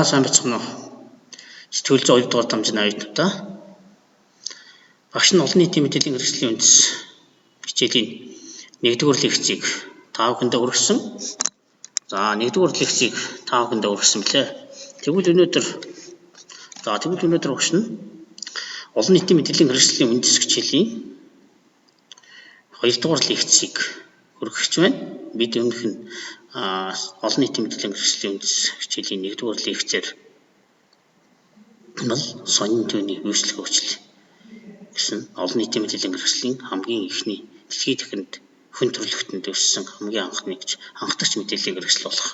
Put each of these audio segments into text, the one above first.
Сайн бацхан уу. Сэтгүүл зүйн 2 дугаар дамжин аюутнуудаа. Багш нь олон нийтийн мэдээллийн хэрэгслийн үндэс хичээлийн 1-р лекцийг та бүхэндээ өргөсөн. За 1-р лекцийг та бүхэндээ өргөсөн блээ. Тэгвэл өнөөдөр багш нь олон нийтийн мэдээллийн хэрэгслийн үндэс хичээлийн 2-р лекцийг өргөх байна. Бид өмнөх нь олон нийтийн мэдээллийн хэрэгслийн үндэс хичээлийн 1-р лекцээр сонин төвний үйлчлэг хөгжил гэсэн олон нийтийн мэдээллийн хэрэгслийн хамгийн ихний дэлхийд дахинд хүн төрөлхтөнд өссөн хамгийн анхдагч мэдээллийн хэрэгсэл болох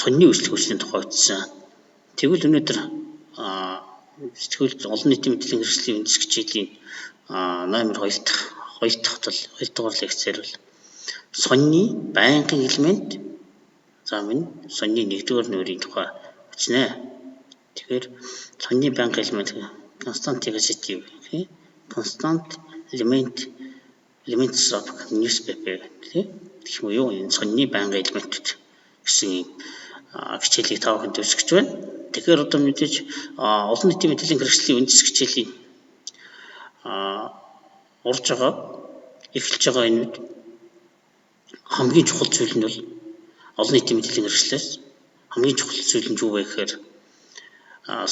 сонины үйлчлэг хөгжлийн тухай утсан. Тэгвэл өнөөдөр сэтгүүл олон нийтийн мэдээллийн хэрэгслийн үндэс хичээлийн номер 2 дахь лекцээр бол сонины байнгын элемент сонины 1-р нуурын тухай үзнэ. Тэгэхээр сонины байнгын элемент constant elements of newspaper гэх юм уу энэ сонины байнгын элементүүд гэсэн хичээлийг та бүхэнд үзэж байна. Тэгэхээр одоо мэдээж олон нийтийн мэдээллийн хэрэгслийн үндэс хичээлийн эхэлж байгаа энэ хамгийн чухал зүйл нь бол олон нийтийн мэдээллийн хэрэгслээс хамгийн чухал зүйл нь юу вэ гэхээр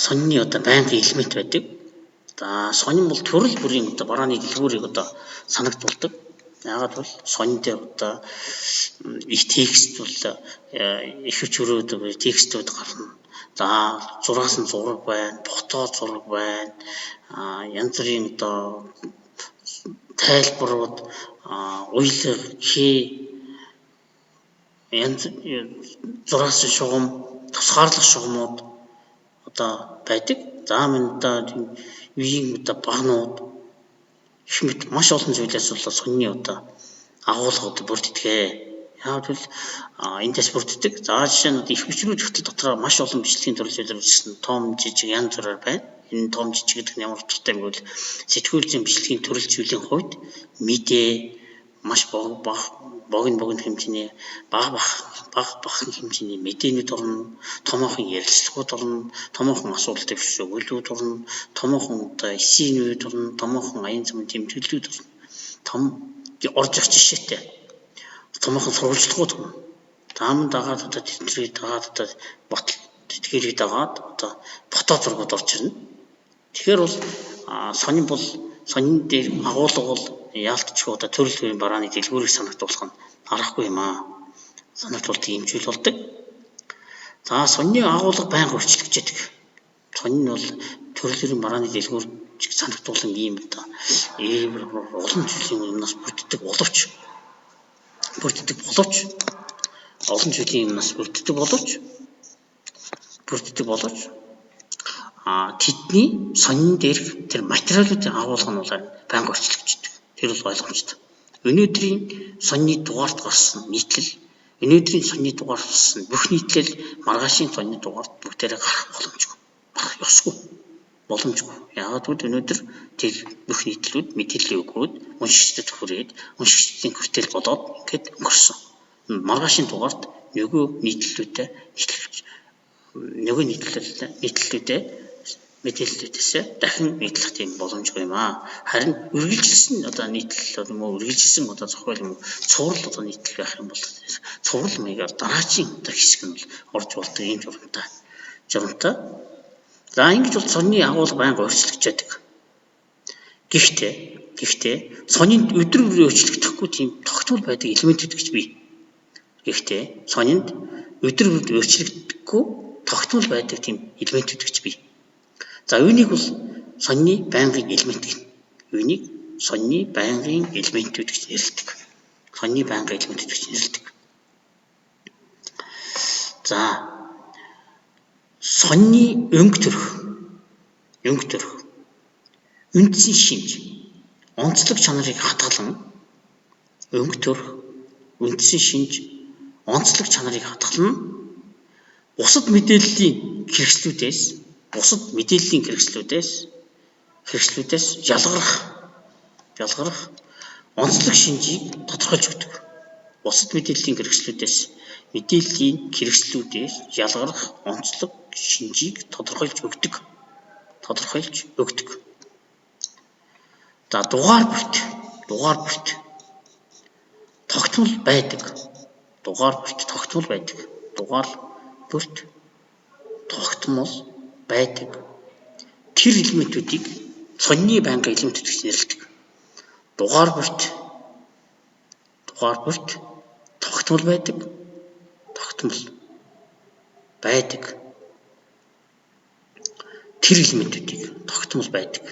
сонины байнгын элемент байдаг. Сонин бол төрөл бүрийн барааны дэлгүүрийг санагдуулдаг. Яагаад бол сонин дээр их текст бол ихэвч текстүүд гарна. Зураас нь зураг байна, фото зураг байна. Янз бүрийн тайлбарууд, уялаг, зураас шугам, тусгаарлах шугамуд байдаг. Үеийн багнууд их мэт маш олон зүйлээс сонины агуулгууд бүрддэг. Яагаад бол эндээс бүрддэг. Жишээ нь ихэвчлүүд ихтэл дотроо маш олон бичлэгийн төрлөөр үзсэн том, жижиг янз бүрээр байна. Энэ том, жижиг гэдэг нь ямар утгатай юм бол сэтгүүл зүйн бичлэгийн төрөл зүйлийн хувьд мэдээ маш богино хэмжээний бага хэмжээний мэдээнүүд орно, томоохон ярилцлагууд орно, томоохон асуултын өгүүлбэрүүд орно, томоохон эссенүүд орно, томоохон аян замын тэмдэглэлүүд орно. Том орж явах жишээтэй томоохон сурвалжлагууд орно. Тааман дагаад тэдгэрийг дагаад фото зургууд орж ирнэ. Тэгэхээр бол сонин дээр агуулга бол яалтчгүй төрөл бүрийн барааны дэлгүүрийг санагдуулах нь аргагүй юм аа. Санагдуулдаг юм зүйл болдог. Сонины агуулга байнга өөрчлөгдөж байдаг. Сонин нь бол төрөл бүрийн барааны дэлгүүрийг санагдуулан ийм олон зүйлийн юмнаас бүрддэг боловч тэдний сонин дээрх тэр материалуудын агуулга нь байнга өөрчлөгдөж байдаг. Тэр бол ойлгомжтой. Өнөөдрийн сонины дугаард гарсан нийтлэл, өнөөдрийн сонины дугаард гарсан бүх нийтлэл маргаашийн сонины дугаард бүгдээрээ гарах боломжгүй. Яагаад гэвэл өнөөдөр тэр бүх нийтлэлүүд мэдээллийн өгөөд уншигчдад хүрээд уншигчдын хүртэл болоод ингээд өнгөрсөн. Маргаашийн дугаард нөгөө мэдээллүүдээс дахин нийтлэх тийм боломжгүй юм аа. Харин үргэлжилсэн нийтлэл үргэлжилсэн зохиол цуврал нийтлэл байх юм бол цуврал маягаар дараачийн хэсэг нь орж болдог юм журамтай. Ингэж бол сонины агуулга байнга өөрчлөгдөж байдаг. Гэхдээ сонинд өдөр бүрийн өөрчлөгдөхгүй тийм тогтмол байдаг элементүүд гэж бий. Үүнийг бол сонины байнгын элемент гэнэ. Сонины байнгын элементүүд гэж нэрлэдэг. Сонины өнгө төрх, үндсэн шинж, онцлог чанарыг хадгалан бусад мэдээллийн хэрэгслүүдээс ялгарах ялгарах онцлог шинжийг тодорхойлж өгдөг. Бусад мэдээллийн хэрэгслүүдээс ялгарах онцлог шинжийг тодорхойлж өгдөг. За дугаар бүрт тогтмол байдаг. Дугаар бүрт тогтмол байдаг. Тэр элементүүдийг сонины байнгын элементүүд гэж нэрлэдэг. Дугаар бүрт тогтмол байдаг.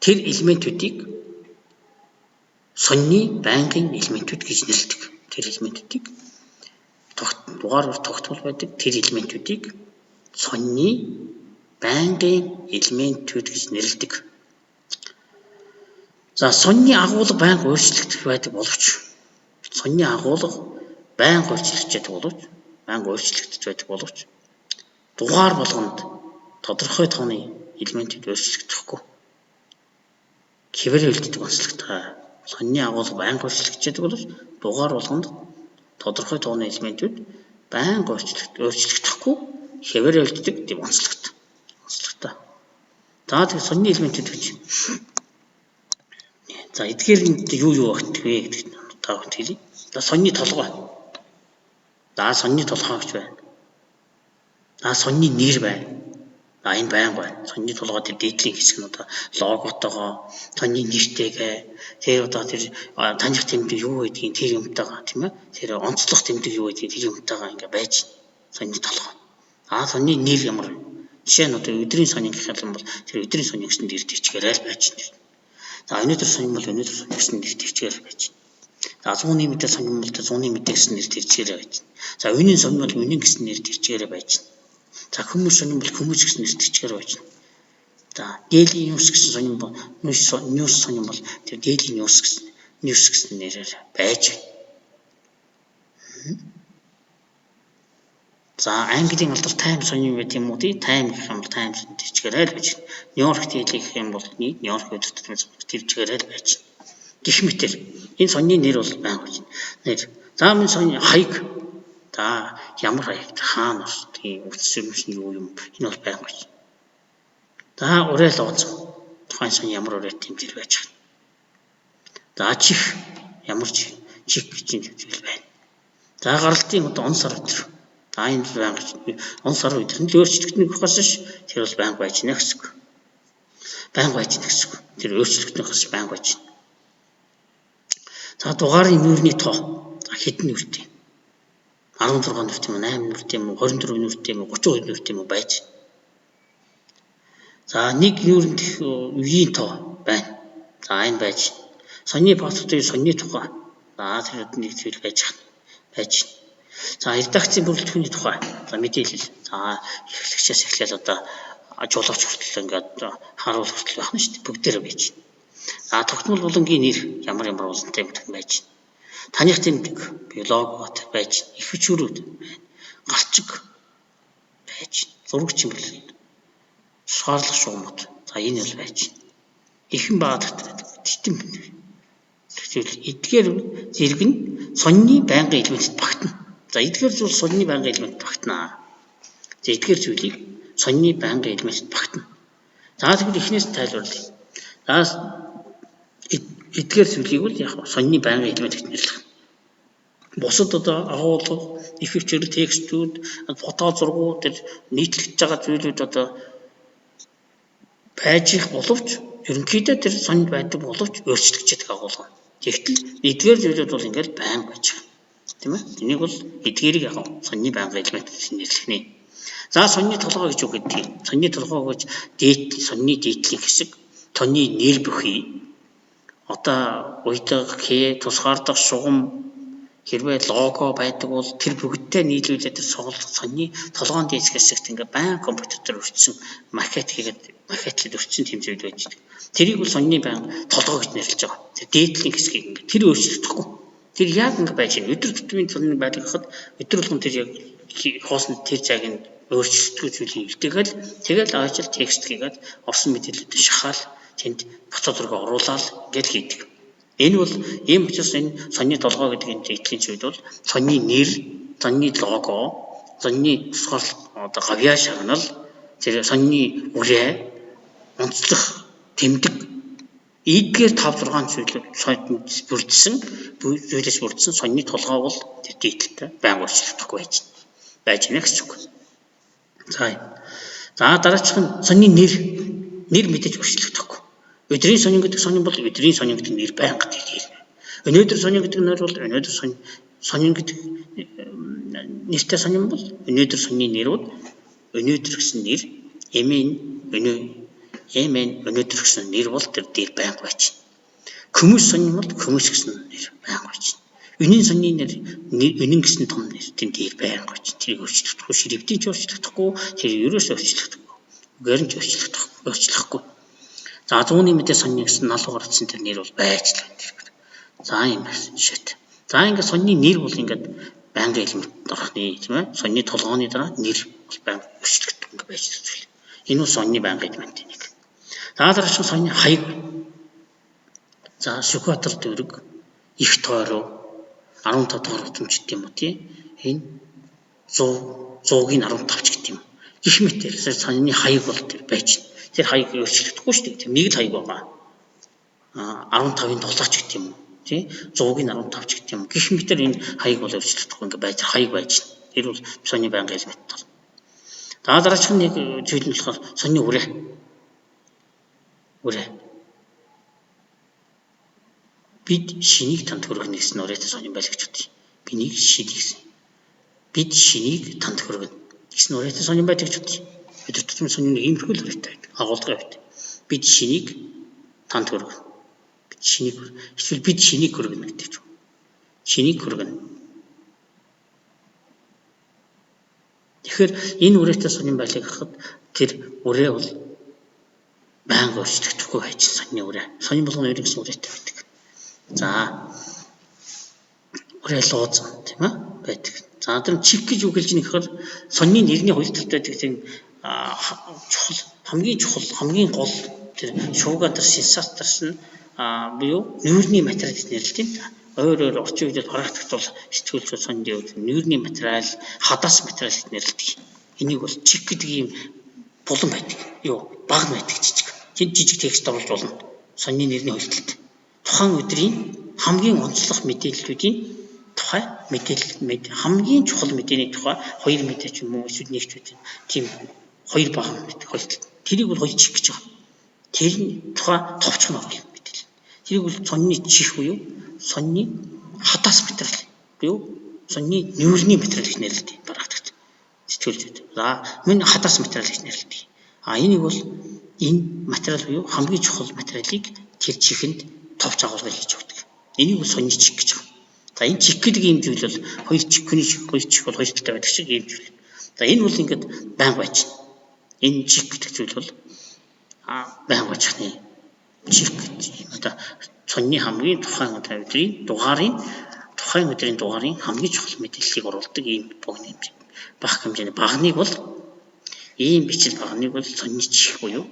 Тэр элементүүдийг сонины байнгын элементүүд гэж нэрлэдэг. Дугаар бүрт тогтмол байдаг. Тэр элементүүдийг сонины байнгын элементүүд гэж нэрлэдэг. За сонины агуулга байнга өөрчлөгдөх байдаг боловч дугаар болгонд тодорхой тооны элементүүд өөрчлөгдөхгүй. Хэвээрээ үлддэг онцлогтой. Сонины агуулга байнга өөрчлөгдөж боловч дугаар болгонд тодорхой тооны элементүүд байнга өөрчлөгдөхгүй. Хэвээрээ үлддэг тийм онцлогтой. За тэгээд сонины элементүүд гэж. За эдгээр нь юу багтдаг вэ гэдэг та бүхэнд хэлье. За сонины толгой. Сонины толгой гэж байна. Сонины нэр байна. Энэ байнга байна. Сонины толгой тэр дээдлийн хэсэг нь логотойгоо, сонины нэртэйгээ, тэр таних тэмдэг юу гэдгийг тэр юмтайгаа тийм ээ. Тэр онцлог тэмдэг юу гэдгийг тэр юмтайгаа ингээ байж сонины толгой. Сонины нэр ямар вэ? Жишээ нь өдрийн сонин гэх юм бол тэр өдрийн сонин гэсэн нэр дэвчгээрэй л байж байна. За өнөөдөр сонин бол өнөөдөр сонин гэсэн нэр дэвчгээрэй байж байна. За 100-ны мэдээ сонин бол 100-ны мэдээ гэсэн нэр дэвчгээрэй байж байна. За үнийн сонин бол үнийн гэсэн нэр дэвчгээрэй байж байна. За хүмүүс сонин бол хүмүүс гэсэн нэр дэвчгээрэй байж байна. За дээлийн ньюс гэсэн сонин бол ньюс сонин бол тэр дээлийн ньюс гэсэн нэрээр байж байна. За английн алдар тайм сонин байт юм уу тий? Тайм гэх юм бол тайм дэвчгээрэй л байж байна. Нью-Йорк дийлэх юм бол Нью-Йорк өдөртмөс дэвчгээрэй л байж байна. Гэх мэтэр энэ сонины нэр бол байнга байж байна. За энэ сонины хаяг. За ямар хаяг? Хаана ус тий үсэрмс нь юу юм? Энэ бол байнга байж байна. За уриал ууц. Тухайн сон ямар уриал тэмдэг байж байна. За чих ямар чих гэж зүйл байна. За гаралтын он сар өдөр. Энэ байнга он сар өдөр нь өөрчлөгдөх хас ш тэр бол байнга байж нэ гэсэн. Тэр өөрчлөгдөх хас байнга байж. За дугаарын нүүрний тоо хэдэн нүүртэй? 16 нүүртэй юм, 8 нүүртэй юм, 24 нүүртэй юм, 32 нүүртэй юм байж. За нэг нүүрэнд үеийн тоо байна. За энэ байж. Сонины паспортын сонины тухай. Тэр нэг зүйл байж. За редакцийн бүрэлдэхүүний тухай. За мэдээлэл. За эхлэгчээс эхлээл жолооч хүртэл ингээд харуулах хүртэл байх нь шүү дээ. Бүгдээрээ байж. За тогтмол булангийн нэр ямар улантай юм гэх байж. Таних тэмдэг, логот байж. Их хүчрүүд байна. Гарчиг байж. Зураг чимэглэл. Тушгаарлах шугамд. За энэ бол байж. Ихэн баадагт титэм. Эдгээр зэрэг нь сонины байнгын элемэнтэд багтана. За эдгээр зүйл сонины байнгын элемент багтана. За эдгээр зүйлийг сонины байнгын элемент багтана. За тэгвэл эхнээс тайлбарлая. За эдгээр зүйлийг бол яг сонины байнгын элемент гэж нэрлэх. Бусад агуулга, их хвчрэл текстүүд, фото зургууд нийтлэгдэж байгаа зүйлүүд байж их боловч ерөнхийдөө тэр сонинд байдаг боловч өөрчлөгдөж байгаа агуулга. Тэгтэл эдгээр зүйлүүд бол ингээд байнга байж байгаа. Тийм ээ? Энийг бол эдгээрийг яг сонины байнгын элемент гэж нэрлэх нэ. За сонины толгой гэж үг гэдэг. Сонины толгой гэж сонины дээдлийн хэсэг, тооны нэр бүхий. Уйдаг, тусгаарлах шугам хэрвээ лого байдаг бол тэр бүгдтэй нийлүүлээд сонины толгойн дээдс хэсэгт ингээд байн компьютер өрчсөн макетлээд өрчсөн тийм зүйл байж байгаа. Тэрийг бол сонины байнга толгой гэж нэрлэж байгаа. Тэр дээдлийн хэсгийг ингээд тэр өөрчлөгдөхгүй. Тэр яг ингэ байж байна. Өдөр тутмын сонины байдлахад өдөр болгон тэр яг хоосны тэр цагийн өөрчлөлтгүй зүйлийг тэгэл аажил текст хийгээд орсон мэдээлэлд шахаал тэнд буцаад руугаа оруулаад ингээд хийдэг. Энэ бол ийм учраас энэ сонины толгой гэдэг энэ эдлийн зүйл бол сонины нэр, сонины лого, сонины тусгаар одоо гавьяа шагнал, тэр сонины үрээ, онцлог тэмдэг эдгээр 5-6 зүйлийг зүйлээс бүрдсэн сонины толгой бол тэр дийдэлтэй байнга өөрчлөгдөхгүй байж байна гэж үг. За дараачих нь сонины нэр мэдээж өөрчлөгдөхгүй. Өдрийн сонин гэдэг сонин бол өдрийн сонин гэдэг нэр байнга дийдэлнэ. Өнөөдөр сонин гэдэг нэр бол өнөөдөр сонин гэдэг нэртэй сонин бол өнөөдөр сонины нэр бол өнөөдөр гэсэн нэр өнөөдөр гэсэн нэр бол тэр дээр байнга байж байна. Хүмүүс сонин бол хүмүүс гэсэн нэр байнга байж байна. Үнийн сонины нэр үнэн гэсэн том нэр тэр дээр байнга байж байна. Тэрийг өөрчлөгдөхгүй, ширхтийн ч өөрчлөгдөхгүй, тэр ерөөс өөрчлөгдөхгүй. Үгээр нь ч өөрчлөхгүй. За зүүнний мэдээ сонины гэсэн налуугаар атсан тэр нэр бол байж л байна. За юм байна жишээтэй. За ингээд сонины нэр бол ингээд байнгын элемент дарааны тийм ээ. Сонины толгооны дараа нэр бол байнга өөрчлөгддөг ингээд байж зүйл. Энэ бол сонины байнгын элемент нэг. За дараач сонины хаяг. За Сүхбаатар дүүрэг их тойроо 15 дахь удамчт юм уу тийм. Энэ 100-гийн 15 ч гэдэг юм. Их мэтэр сонины хаяг бол тэр байж байна. Тэр хаяг өөрчлөгдөхгүй шүү дээ. Нэг л хаяг байгаа. 15-ын 7 ч гэдэг юм уу. Тий 100-гийн 15 ч гэдэг юм. Гэх мэтэр энэ хаяг бол өөрчлөгдөхгүй ингээд байж хаяг байж байна. Тэр бол сонины байнгын элемент тал. За дараачих нь нэг зүйл нь болохоор сонины үрээ. Бид шинийг танд хүргэнэ гэсэн үрээтэй сонин байлгч үү. Бид шинийг танд хүргэнэ гэсэн үрээтэй сонин байлгч үү. Өдөр тутмын сонин иймэрхүү л үрээтэй агуулгын үед. Бид шинийг танд хүргэнэ. Эсвэл бид шинийг хүргэнэ гэдэг ч юм. Шинийг хүргэнэ. Тэгэхээр энэ үрээтэй сонин байлгахад тэр үрээ бол байнга өөрчлөгдөхгүй байж сонины үрээ. Сонин болгоны үрээ гэсэн үрээтэй байдаг. За үрээ лууз тийм ээ байдаг. За тэр чиг гэж үг хэлж нэхэр сонины нэрний хоёр талд байдаг тийм хамгийн гол тэр шуугатар сенсаторс нь буюу нүүрний материал гэж нэрлэдэг юм да. Өөр орчин үеийн практикт бол сэтгүүлч сонинд явуулсан нүүрний материал, хадас материал гэж нэрлэдэг. Энийг бол чиг гэдэг юм булан байдаг. Баг байдаг жижиг. Тэнд жижиг текст оруулж болно. Сонины нэрний хоёр талд. Тухайн өдрийн хамгийн онцлог мэдээллүүдийн тухай хамгийн чухал мэдээний тухай хоёр мэдээ ч юм уу эсвэл нэг ч үгүй. Тийм хоёр баг мэдээ хоёр талд. Тэрийг бол хоёр чиг гэж байгаа. Тэрний тухай товчхон оруулах мэдээлэл. Тэрийг бол сонины чих буюу сонины хадас материал буюу сонины нүүрний материал гэж нэрлэдэг практикт. Сэтгүүлчүүд. За мөн хадас материал гэж нэрлэдэг. Энийг бол энэ материал буюу хамгийн чухал материалыг тэр чихэнд товч агуулгыг хийж өгдөг. Энийг бол сонины чих гэж байна. За энэ чих гэдэг юм зүйл бол хоёр чих бол хоёр талтай байдаг шиг юм зүйл. За энэ бол ингээд байнга байж байна. Энэ чих гэдэг зүйл бол байнга байхны чих гэдэг. Одоо сонины хамгийн тухайн өдрийн дугаарын хамгийн чухал мэдээллийг оруулдаг ийм богино хэмжээ. Бага хэмжээний багныг бол ийм бичил багныг бол сонины чих буюу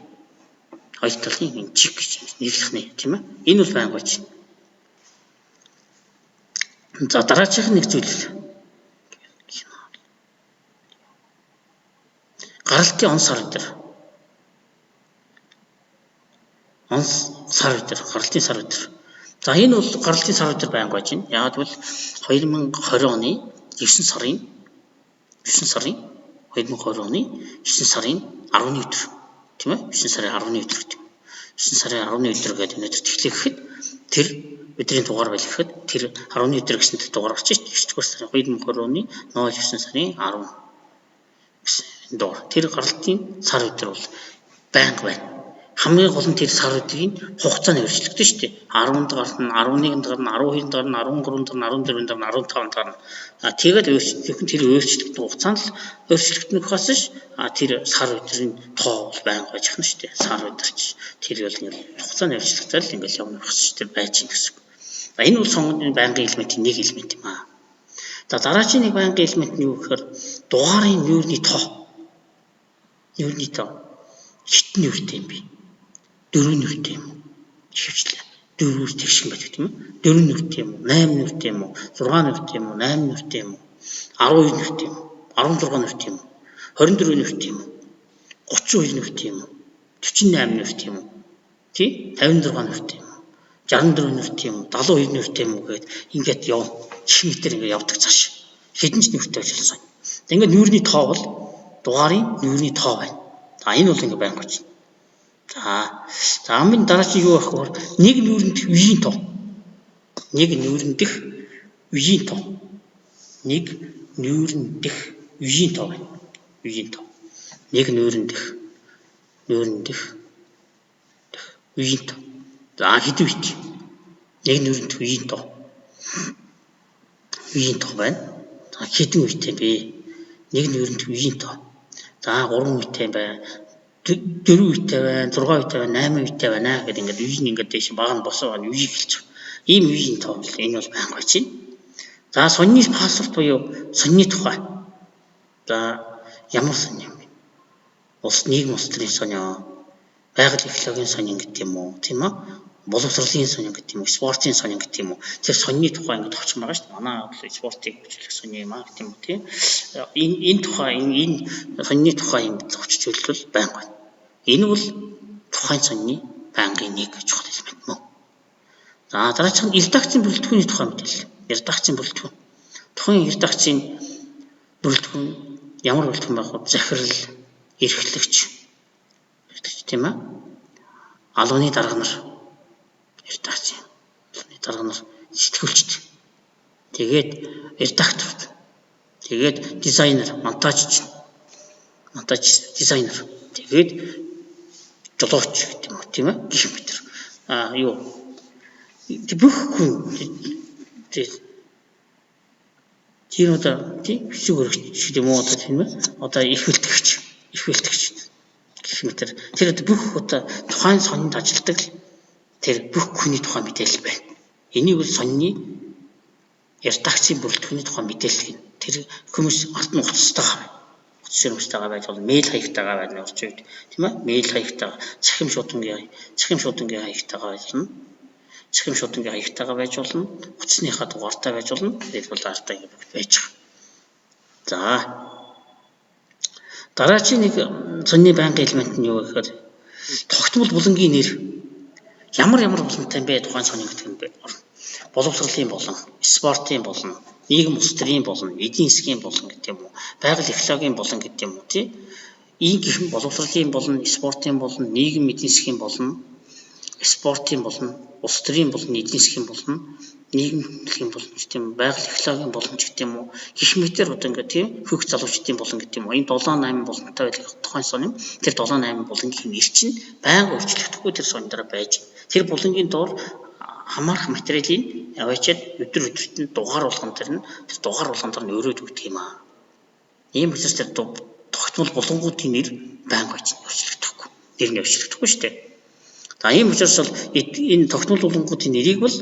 хоёр талын энэ чих гэж нэрлэх нэ тийм ээ. Энэ бол байнга байж байна. За дараачих нэг зүйл. Гаралтын он сар өдөр. Гаралтын сар өдөр. За энэ бол гаралтын сар өдөр байнга байж байна. Яг бол 2020 оны 9 сарын 10-ны өдөр. Тийм ээ? 9 сарын 10-ны өдөр гэдэг. 9 сарын 10-ны өдөр гэдэг өнөөдөр тэглэхэд тэр өдрийн дугаар байх гэхэд тэр 10-ны өдөр гэсэн дугаар гарч ич 9 сарын 2020 оны 09 сарын 10 гэсэн дугаар. Тэр гаралтын сар өдөр бол байнга байна. Хамгийн гол нь тэр сар өдрийн хугацааны өөрчлөгдөн шүү дээ. 10-нд гарна, 11-нд гарна, 12-нд гарна, 13-нд гарна, 14-нд гарна, 15-нд гарна. Тэгээд өөрчлөгдөн тэр өөрчлөгдсөн хугацаанд л өөрчлөгдөнөх хас ш. Тэр сар өдрийн тоо бол байнга байж хна шүү дээ. Сар өдөрч тэр бол хугацааны өөрчлөлтөд л ингээл явна хас ш. Тэр байж гин гэсэн. Энэ бол сонгоны байнгын элементийн нэг элемент юм аа. За дараагийн нэг байнгын элемент нь юу гэхээр дугаарын нүүрний тоо. Нүүрний тоо хитэн нүүртэй юм бэ? 4 нүүртэй юм уу? Хөвчлээ. 4-өөс тэгш юм байдаг тийм үү? 4 нүүртэй юм уу? 8 нүүртэй юм уу? 6 нүүртэй юм уу? 8 нүүртэй юм уу? 12 нүүртэй юм уу? 16 нүүртэй юм уу? 24 нүүртэй юм уу? 32 нүүртэй юм уу? 48 нүүртэй юм уу? Тий? 56 нүүртэй юм уу? 64 нүүртэй юм уу? 72 нүүртэй юм уу гэхэд ингээд яв. Чих метр ингээд явдаг цааш. Хэдэн ч нүүртэй байж болсон. Ингээд нүүрний тоо бол дугаарын нүүрний тоо байна. За энэ бол ингээд байнг очно. За амын дараа чи юу авах вэ? Нэг нүүрэнд үеийн тоо. Нэг нүүрэндх үеийн тоо. Нэг нүүрэндх үеийн тоо байна. Үеийн тоо. Нэг нүүрэндх үеийн тоо. За хэдэн үеит? Нэг нүүрэндх үеийн тоо. Үеийн тоо байна. За хэдэн үеитэй бэ? Нэг нүүрэндх үеийн тоо. За 3 үеитэй байна. 4 үеитэй байна, 6 үеитэй байна, 8 үеитэй байна гэдэг ингээд үеийн ингээд дэш баг нь босоо байна, үеийг хэлж байгаа. Ийм үеийн тоо бол энэ бол байнг байж байна. За сонины пассворд буюу сонины тухай. За ямар сони юм бэ? Улс нийгэм улс төрийн сонио, байгаль экологийн сонин гэдэг юм уу, тийм үү? Боловсролын сонин гэдэг юм уу, спортын сонин гэдэг юм уу? Тэр сонины тухай ингээд товчхон байгаа шүү дээ. Манай бол спортыг хөгжүүлэх сони юм аа гэдэг юм уу, тийм? Энэ тухай энэ сонины тухай ингээд товчж хэлбэл байнг байна. Энэ бол тухайн сонины байнгын нэг чухал элемент мөн. За дараачих нь редакцийн бүрэлдэхүүний тухай мэдээлэл. Редакцийн бүрэлдэхүүн. Тухайн редакцийн бүрэлдэхүүн ямар бүрэлдэхүүн байх вэ? Захирал, эрхлэгч тийм ээ. Албаны дарга нар редакцийн албаны дарга нар сэтгүүлчд. Тэгээд редакторд. Тэгээд дизайнер, монтажч дизайнер. Тэгээд жолооч гэдэг юм уу тийм ээ гэх мэтэр юу бүх хүн тийм одоо тийм хэсэг өргөч юм уу одоо тийм ээ одоо их бэлтгэгч гэх мэтэр тэр бүх одоо тухайн сонинд ажилладаг тэр бүх хүний тухай мэдээлэл байна. Энийг бол сонины редакцийн бүрэлдэхүүний тухай мэдээлэл гэнэ. Тэр хүмүүс ард нь утастайгаа сервистайгаа байж болно, мэйл хаягтайгаа байна орчин үед тийм ээ мэйл хаягтайгаа цахим шуудангийн хаягтайгаа байж болно. Цахим шуудангийн хаягтайгаа байж болно. Утасныхаа дугаартай байж болно. Тэгээд бол артаа ингэ байж байгаа. За дараагийн нэг сонины байнгын элемент нь юу гэхээр тогтмол булангийн нэр ямар булантай юм бэ тухайн сонин гэдэг юм бэ? Боловсролын болон, спортын болон, нийгэм улс төрийн болон, эдийн засгийн болон гэдэг юм уу? Байгаль экологийн болон гэдэг юм уу тий? Ийм гэх боловсролын болон, спортын болон, нийгэм эдийн засгийн болон, спортын болон, улс төрийн болон, эдийн засгийн болон, нийгэмлэгийн болон гэдэг юм, байгаль экологийн болон гэдэг юм уу? Гэх мэтэр одоо ингээд тийм хөх залуучдын болон гэдэг юм уу? Энэ 7-8 болонтой байх тухайн сонин тэр 7-8 булангийн нэр чинь байнга өөрчлөгдөхгүй тэр сонин дараа байж. Тэр булангийн доор хамаарах материалын яваачаад өдрөд нь дугаар болгон тэр дугаар болгон дээр нь өрөөд өгдөг юм аа. Ийм учраас тэр тогтмол булангуудын нэр байнга өөрчлөгдөхгүй. Нэр нь өөрчлөгдөхгүй шүү дээ. За ийм учраас бол энэ тогтмол булангуудын нэрийг бол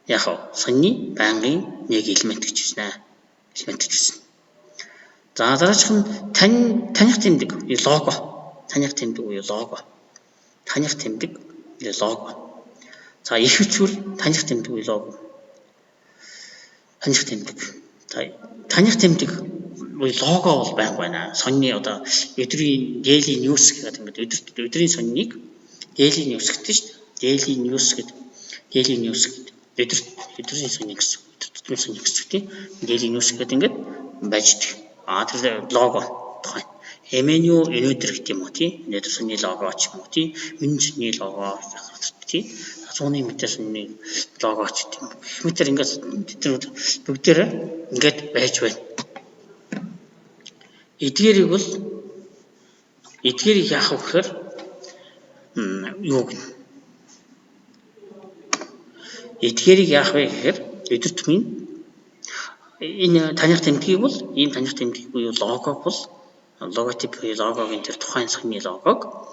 яг сонины байнгын нэг элемент гэж байна. За дараачих нь таних тэмдэг лого. Таних тэмдэг буюу лого. Таних тэмдэг лого. За их хүчээр таних тэмдэг буюу лого. Таних тэмдэг. За таних тэмдэг буюу лого бол байнга байна. Сонины одоо өдрийн daily news гэдэг ингээд өдрийн сониныг daily news гэдэг шүү дээ. Daily news гэдэг. Өдрийн сонин гэсэн. Өдрийн сонин гэсэн тийм. Daily news гэдэг ингээд байждаг. Тэр лого тухайн. MNU өнөөдөр гэдэг юм уу тийм. Өнөөдөр сонины лого ч юм уу тийм. Миний сонины лого тийм. 100-ны метр сонины лого ч гэдэг юм. Гэх мэтэр ингээд бүгдээрээ ингээд байж байна. Эдгээрийг яах вэ гэхээр юу гэнэ? Эдгээрийг яах вэ гэхээр өдөр тутмын энэ таних тэмдгийг бол ийм таних тэмдэг буюу лого бол логотип буюу логогийн тэр тухайн сонины лого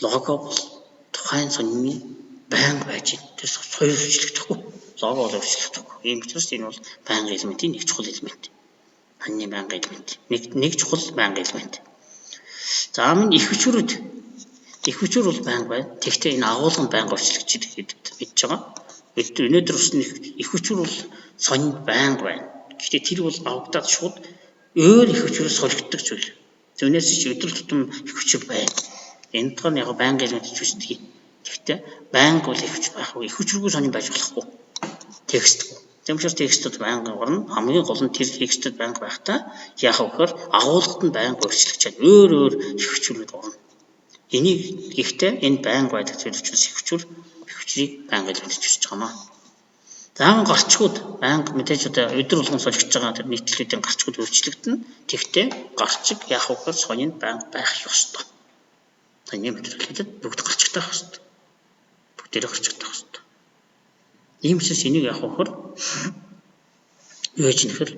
бол тухайн сонины байнга байж тэр соёл өөрчлөгдөхгүй. Лого бол өөрчлөгдөхгүй. Ийм учраас энэ бол байнгын элементийн нэг чухал элемент. Ханьны байнгын элемент. Нэг чухал байнгын элемент. За мөн их хүчрүүд бол байнга байна. Тэгвэл энэ агуулга нь байнга орчлогдчиход гэж байгаа. Өнөөдөр өснө их хүчрүүд бол сонинд байнга байна. Гэхдээ тэр бол авагдаад шууд өөр их хүчрээс солигддог зүйл. Түүнээс ч өдөр тутам их хүчр байна. Энэ тохиол яг байнга илмэдэж үздэг. Гэхдээ байнга бол их хүч байх. Их хүчргүй сонин байж болохгүй. Текст. Тэгмчээр текстүүд байнга орно. Хамгийн гол нь тэр текстүүд байнга байхдаа яах вэ гэхээр агуулгад нь байнга өөрчлөгдөж өөр их хүчрүүд орно. Энийг гэхдээ энэ байнга байдаг зүйл учраас их хүчрийг байнга илмэдэж үзэж байгаа юм. Заавал гарчгууд байнга мэдээж одоо өдөр болгон солигдож байгаа тэр нийтлэлүүдийн гарчгууд өөрчлөгдөн. Тэгвэл гарчиг яах вэ гэхээр сонинд байнга байх ёстой. Таны мэдрэлтэд бүгд гарчигтай байх ёстой. Бүгдээрээ гарчигтай байх ёстой. Ийм учраас энийг яах вэ гэхээр юу гэж нэхэр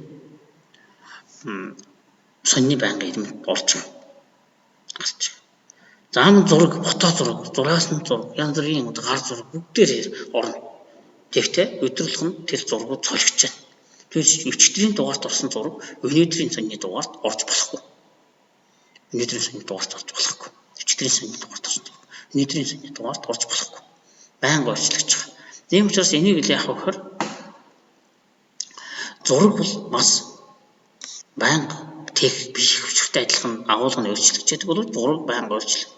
сонины байнга илмэд болж байгаа. Гарчиг. Заавал зураг, фото зураг, зураасан зураг, янз бүрийн гар зураг бүгдээр орно. Тэгвэл өдрөлгөн тэр зургууд цолигдож байна. Тэгэхээр өчигдрийн дугаарт орсон зураг өнөөдрийн сонины дугаарт орж болохгүй. Өнөөдрийн сонины дугаарт орж болохгүй. Өчигдрийн сонины дугаарт орсон. Өнөөдрийн сонины дугаарт орж болохгүй. Байнга орчлогдож байгаа. Тийм учраас энийг л яах вэ гэхээр зураг бол бас байнга тех биш хүчтэй адилхан агуулга нь өөрчлөгдөж байдаг бол зураг байнга өөрчлөгдөж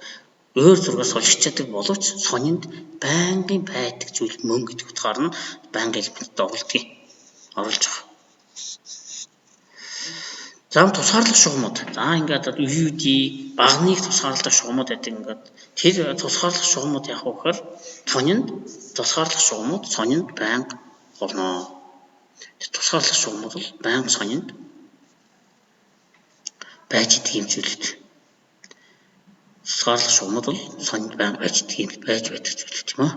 өөр зургаас олж боловч сонинд байнгын байдаг зүйл мөн гэдэг утгаар нь байнга элементд оруулж байгаа. За тусгаарлах шугамуд. За ингээд UD багныг тусгаарлах шугамуд гэдэг ингээд тэр тусгаарлах шугамуд яах вэ гэхээр сонинд тусгаарлах шугамуд сонинд байнга орно. Тэр тусгаарлах шугамуд бол байнга сонинд байж идэг юм зүйлүүд. Тусгаарлах шугамуд бол сонинд байнга байж байдаг зүйл тийм үү?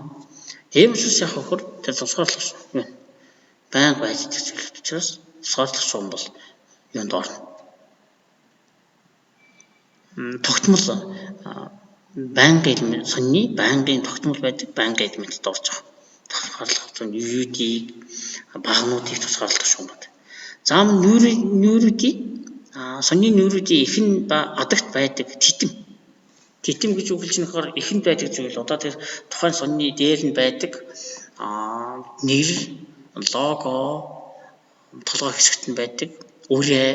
Тийм учраас яах вэ гэхээр тэр тусгаарлах шугам байнга байж идэг зүйл учраас тусгаарлах шугам бол юунд орно? Тогтмол байнгын элемент сонины байнгын тогтмол байдаг байнгын элементд орж байгаа. Тусгаарлах UD багнуудыг тусгаарлах шугамуд. За нүүрүүдийн сонины нүүрүүдийн эхэн ба адагт байдаг титэм гэж үгэлж нэхэр эхэнд байдаг зүйл одоо тэр тухайн сонины дээр нь байдаг нэр, лого, толгой хэсэгт нь байдаг үрээ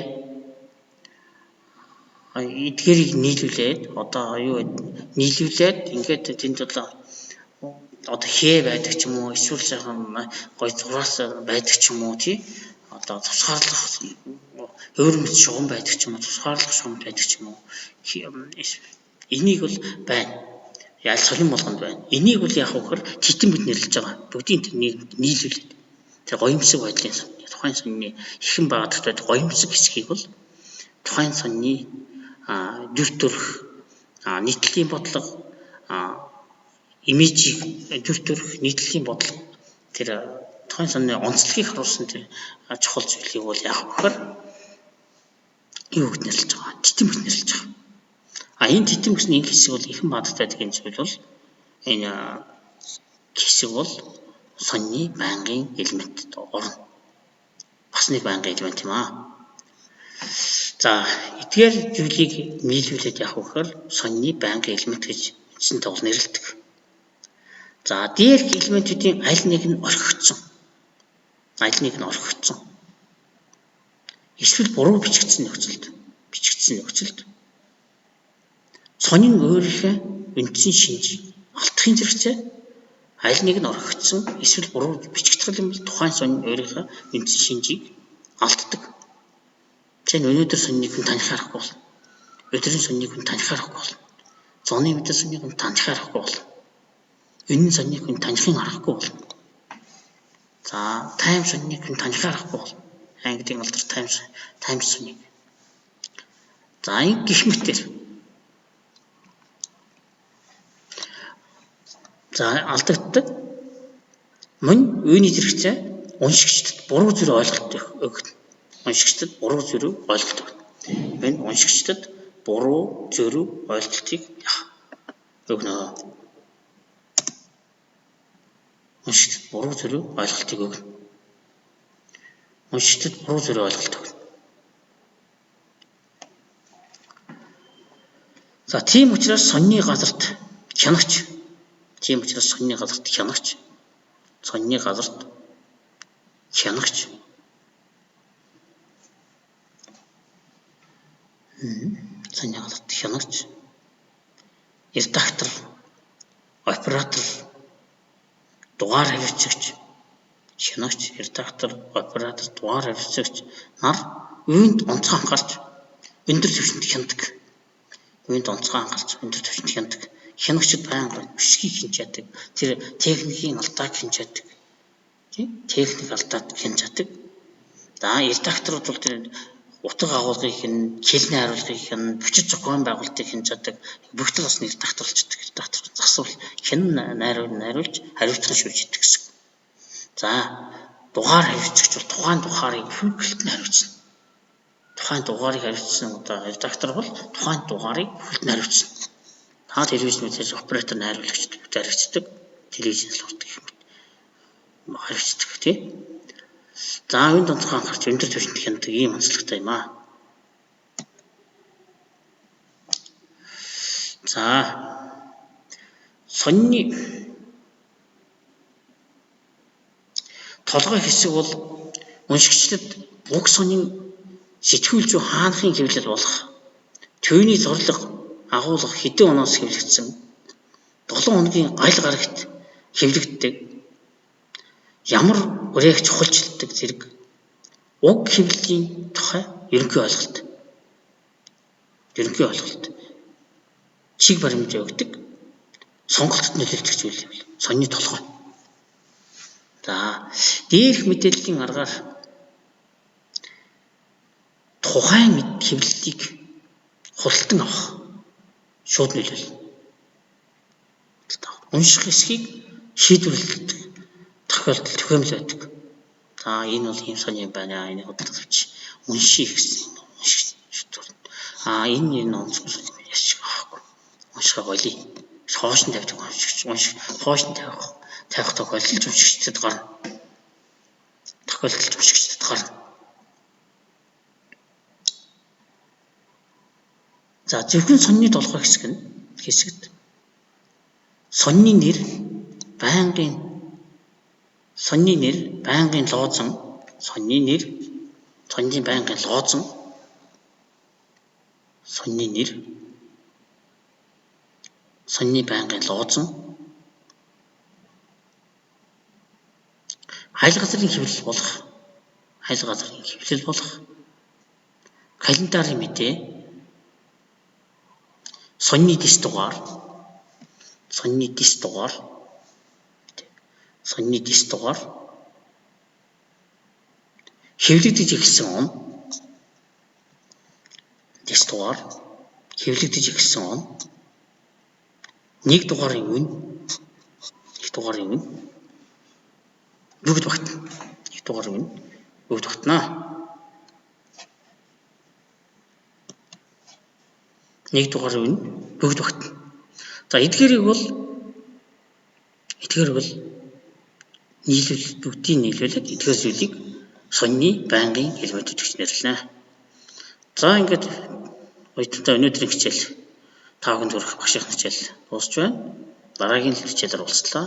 эдгээрийг нийлүүлээд одоо юу нийлүүлээд ингээд тэнд одоо хээ байдаг ч юм уу эсвэл сайхан гой зураас байдаг ч юм уу тий одоо тусгаарлах өөр мэт шугам байдаг ч юм уу тусгаарлах шугам байдаг ч юм уу энийг бол байна. Ял солин болгонд байна. Энийг бол яах вэ гэхээр титэм гэд нэрлэж байгаа. Бүгдийн тэр нийлүүлээд тэр гоёмсог байдлын тухайн сонины ихэн багадагт байдаг гоёмсог хэсгийг бол тухайн сонины дүр төрх нийтлэлийн бодлого имижийг дүр төрх нийтлэлийн бодлого тэр тухайн сонины онцлогийг харуулсан тэр чухал зүйлийг бол яах вэ гэхээр юу гэж нэрлэж байгаа? Титэм гэж нэрлэж байгаа. Энэ титэм гэсний энэ хэсэг бол ихэн багадагт байдаг энэ зүйл бол энэ хэсэг бол сонины байнгын элементд орно. Бас нэг байнгын элемент юм аа. За эдгээр зүйлийг нийлүүлээд яах вэ гэхээр сонины байнгын элемент гэж эцсэнтэй бол нэрлэдэг. За дээрх элементүүдийн аль нэг нь орхигдсон. Эсвэл буруу бичигдсэн нөхцөлд сонин өөрийнхөө үндсэн шинжийг алдахын зэрэгцээ аль нэг нь орхигдсон эсвэл буруу бичигдэх юм бол тухайн сонин өөрийнхөө үндсэн шинжийг алддаг. Жишээ нь өнөөдөр сониныг хүн таних аргагүй болно. Өдрийн сониныг хүн таних аргагүй болно. Зуны мэдээ сониныг хүн таних аргагүй болно. Өнөө сониныг хүн танихын аргагүй болно. За тайм сониныг хүн таних аргагүй болно. Английн алдар тайм сониныг. За энэ гих мэтэр. За алдагддаг. Мөн үүний зэрэгцээ уншигчдад буруу зүйл ойлголт өгнө. Уншигчдад буруу зөв ойлголт өгнө. Энэ уншигчдад буруу зөв ойлголтыг өгнө. Уншигчдад буруу зөв ойлголтыг өгнө. Уншигчдад буруу зөв ойлголт өгнө. За тийм учраас сонины газарт хянагч. Тийм учраас сонины газарт хянагч. Сонины газарт хянагч. Сонины газарт хянагч. Редактор, оператор, дугаар хавьцагч, хянагч, редактор, оператор, дугаар хавьцагч нар үүнд онцгой анхаарч өндөр түвшинд хяндаг. Үүнд онцгой анхаарч өндөр түвшинд хяндаг. Хянагчид байнга бишгийг хянж чаддаг. Тэр техникийн алдааг хянж чаддаг. Техник алдааг хянж чаддаг. За редакторууд бол тэр утга агуулгыг хянь, хэлний хариулгыг хянь, бичиж зохион байгуулалтыг хянж чаддаг. Бүгд л бас редакторлчдаг. Редактор засвал хянан найруулж хариуцлага шүүж идэг гэсэн. За дугаар хавьцагч бол тухайн дугаарыг бүхэлд нь хариуцна. Тухайн дугаарыг хариуцсан одоо редактор бол тухайн дугаарыг бүхэлд нь хариуцна. Та телевизэн үзэж оператор найруулагчд хариуцдаг. Телевизэн сурдаг юм. Хариуцдаг тий. За энэ онцгой анхаарч өндөр түвшинд хяндаг ийм онцлогтой юм аа. За сонины толгой хэсэг бол уншигчдад уг сонин сэтгүүл зүй хаанхын хэвлэл болох төвний зорилго агуулга хэдэн оноос хэвлэгдсэн 7 хоногийн аль гарагт хэвлэгддэг ямар үрэх чухалчилдаг зэрэг уг хэвлэлийн тухай ерөнхий ойлголт чиг баримт өгдөг сонголтод нөлөөлдөг зүйл юм. Сонины толгой. За дээрх мэдээллийн аргаар тухайн хэвлэлийг худалдан авах шууд нөлөөлнө. Унших хэсгийг шийдвэрлэдэг тохиолдол төхөөрөмж байдаг. За энэ бол ийм сони юм байна. Энийг худалдаж авч унших гэсэн. Энэ онцгой сони яшиг аахгүй. Уншихаа болий. Хоошин тавьдаг уншигч. Хоошин тавих тохиолдолд уншигчдад гарна. За зөвхөн сонины толгой хэсэгт сонины нэр байнгын лоозон айл газрын хэвлэл болох календарын мэдээ сонины дис дугаар хэвлэгдэж эхэлсэн он нэг дугаарын үн бүгд багтана. Нэг дугаарын үн бүгд багтана. За эдгээрийг бол бүгдийг нийлүүлээд эдгээр зүйлийг сонины байнгын элементүүд гэж нэрлэнэ. За ингээд өдөртөө өнөөдрийн хичээл 5 хүнд хүрэх багшийн хичээл дуусч байна. Дараагийн хичээлээр уулзлаа.